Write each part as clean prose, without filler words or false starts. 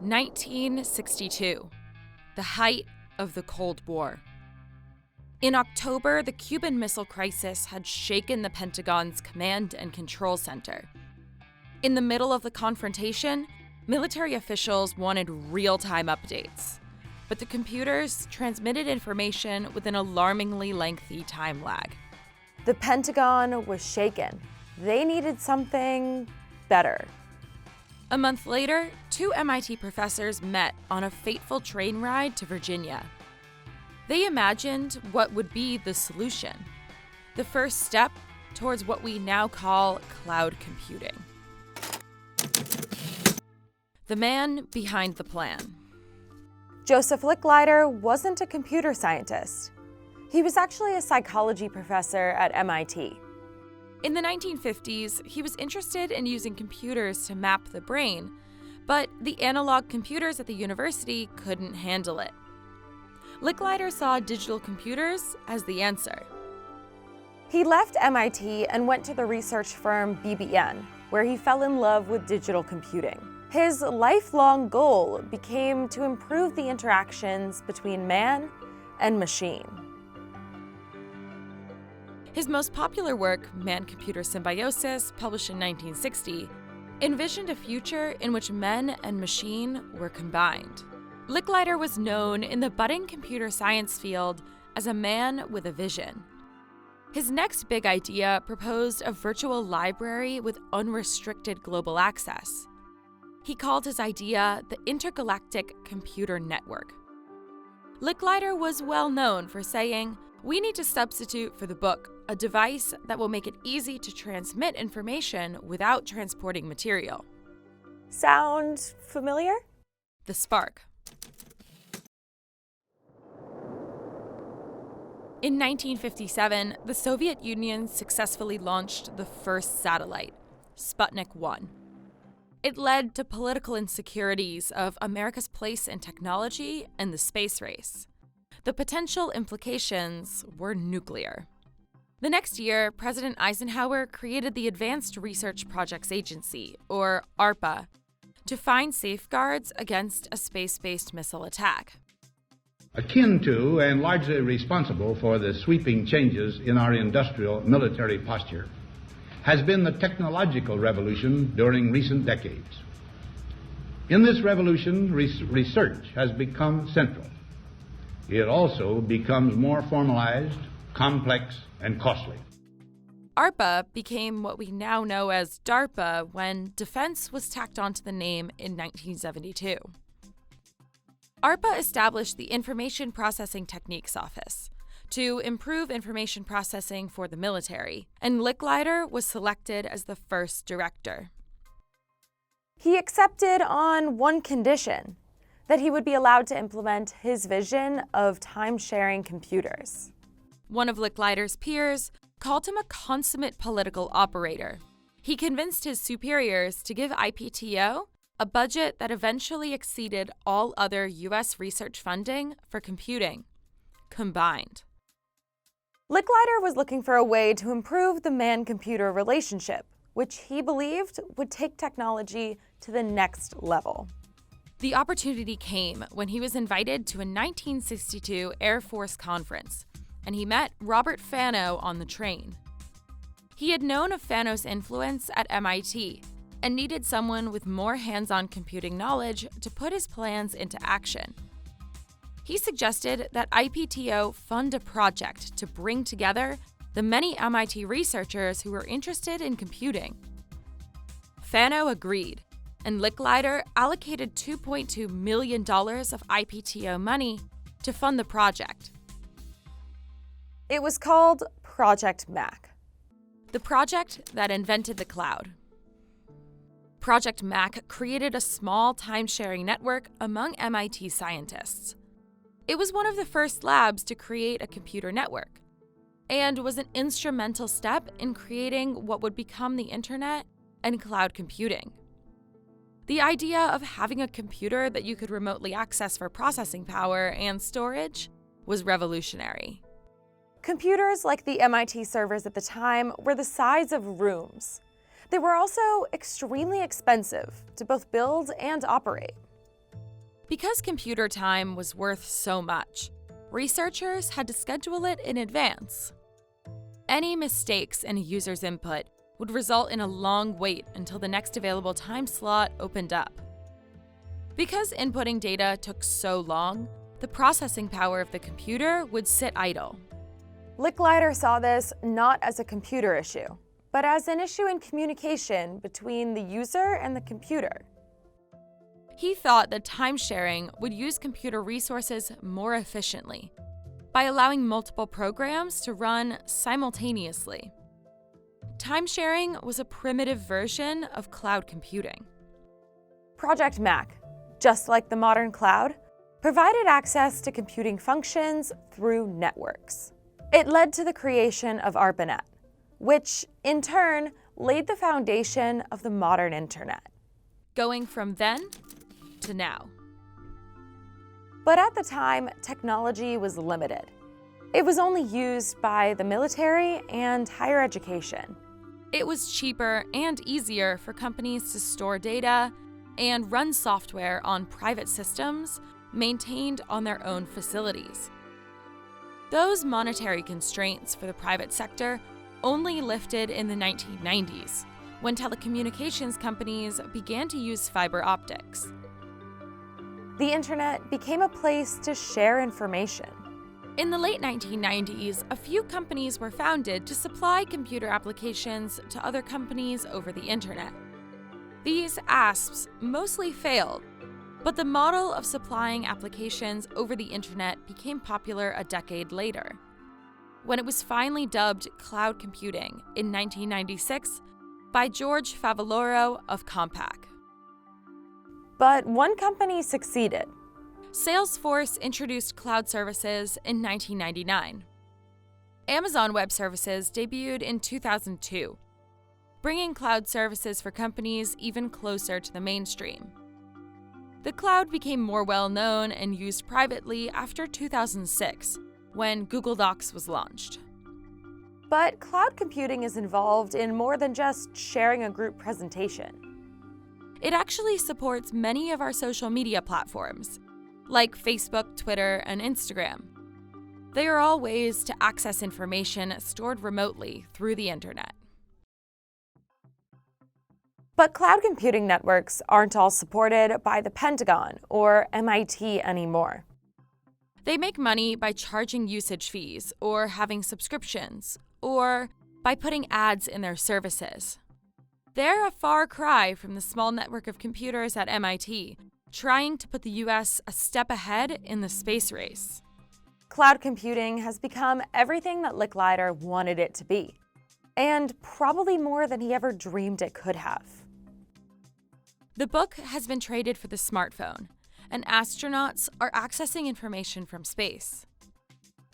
1962, the height of the Cold War. In October, the Cuban Missile Crisis had shaken the Pentagon's command and control center. In the middle of the confrontation, military officials wanted real-time updates, but the computers transmitted information with an alarmingly lengthy time lag. The Pentagon was shaken. They needed something better. A month later, two MIT professors met on a fateful train ride to Virginia. They imagined what would be the solution, the first step towards what we now call cloud computing. The man behind the plan. Joseph Licklider wasn't a computer scientist. He was actually a psychology professor at MIT. In the 1950s, he was interested in using computers to map the brain, but the analog computers at the university couldn't handle it. Licklider saw digital computers as the answer. He left MIT and went to the research firm BBN, where he fell in love with digital computing. His lifelong goal became to improve the interactions between man and machine. His most popular work, Man-Computer Symbiosis, published in 1960, envisioned a future in which men and machine were combined. Licklider was known in the budding computer science field as a man with a vision. His next big idea proposed a virtual library with unrestricted global access. He called his idea the Intergalactic Computer Network. Licklider was well known for saying, "We need to substitute for the book a device that will make it easy to transmit information without transporting material." Sound familiar? The spark. In 1957, the Soviet Union successfully launched the first satellite, Sputnik 1. It led to political insecurities of America's place in technology and the space race. The potential implications were nuclear. The next year, President Eisenhower created the Advanced Research Projects Agency, or ARPA, to find safeguards against a space-based missile attack. Akin to and largely responsible for the sweeping changes in our industrial military posture has been the technological revolution during recent decades. In this revolution, research has become central. It also becomes more formalized, complex, and costly. ARPA became what we now know as DARPA when defense was tacked onto the name in 1972. ARPA established the Information Processing Techniques Office to improve information processing for the military, and Licklider was selected as the first director. He accepted on one condition, that he would be allowed to implement his vision of time-sharing computers. One of Licklider's peers called him a consummate political operator. He convinced his superiors to give IPTO a budget that eventually exceeded all other U.S. research funding for computing, combined. Licklider was looking for a way to improve the man-computer relationship, which he believed would take technology to the next level. The opportunity came when he was invited to a 1962 Air Force conference, and he met Robert Fano on the train. He had known of Fano's influence at MIT and needed someone with more hands-on computing knowledge to put his plans into action. He suggested that IPTO fund a project to bring together the many MIT researchers who were interested in computing. Fano agreed, and Licklider allocated $2.2 million of IPTO money to fund the project. It was called Project Mac. The project that invented the cloud. Project Mac created a small time-sharing network among MIT scientists. It was one of the first labs to create a computer network, and was an instrumental step in creating what would become the internet and cloud computing. The idea of having a computer that you could remotely access for processing power and storage was revolutionary. Computers like the MIT servers at the time were the size of rooms. They were also extremely expensive to both build and operate. Because computer time was worth so much, researchers had to schedule it in advance. Any mistakes in a user's input would result in a long wait until the next available time slot opened up. Because inputting data took so long, the processing power of the computer would sit idle. Licklider saw this not as a computer issue, but as an issue in communication between the user and the computer. He thought that time sharing would use computer resources more efficiently by allowing multiple programs to run simultaneously. Time sharing was a primitive version of cloud computing. Project Mac, just like the modern cloud, provided access to computing functions through networks. It led to the creation of ARPANET, which in turn laid the foundation of the modern internet. Going from then to now. But at the time, technology was limited. It was only used by the military and higher education. It was cheaper and easier for companies to store data and run software on private systems maintained on their own facilities. Those monetary constraints for the private sector only lifted in the 1990s, when telecommunications companies began to use fiber optics. The internet became a place to share information. In the late 1990s, a few companies were founded to supply computer applications to other companies over the internet. These ASPs mostly failed, but the model of supplying applications over the internet became popular a decade later, when it was finally dubbed cloud computing in 1996 by George Favaloro of Compaq. But one company succeeded. Salesforce introduced cloud services in 1999. Amazon Web Services debuted in 2002, bringing cloud services for companies even closer to the mainstream. The cloud became more well-known and used privately after 2006, when Google Docs was launched. But cloud computing is involved in more than just sharing a group presentation. It actually supports many of our social media platforms, like Facebook, Twitter, and Instagram. They are all ways to access information stored remotely through the internet. But cloud computing networks aren't all supported by the Pentagon or MIT anymore. They make money by charging usage fees, or having subscriptions, or by putting ads in their services. They're a far cry from the small network of computers at MIT, trying to put the US a step ahead in the space race. Cloud computing has become everything that Licklider wanted it to be, and probably more than he ever dreamed it could have. The book has been traded for the smartphone, and astronauts are accessing information from space.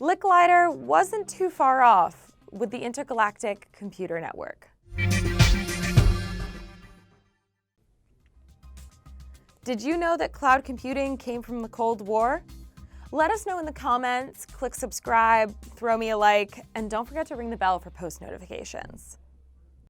Licklider wasn't too far off with the Intergalactic Computer Network. Did you know that cloud computing came from the Cold War? Let us know in the comments, click subscribe, throw me a like, and don't forget to ring the bell for post notifications.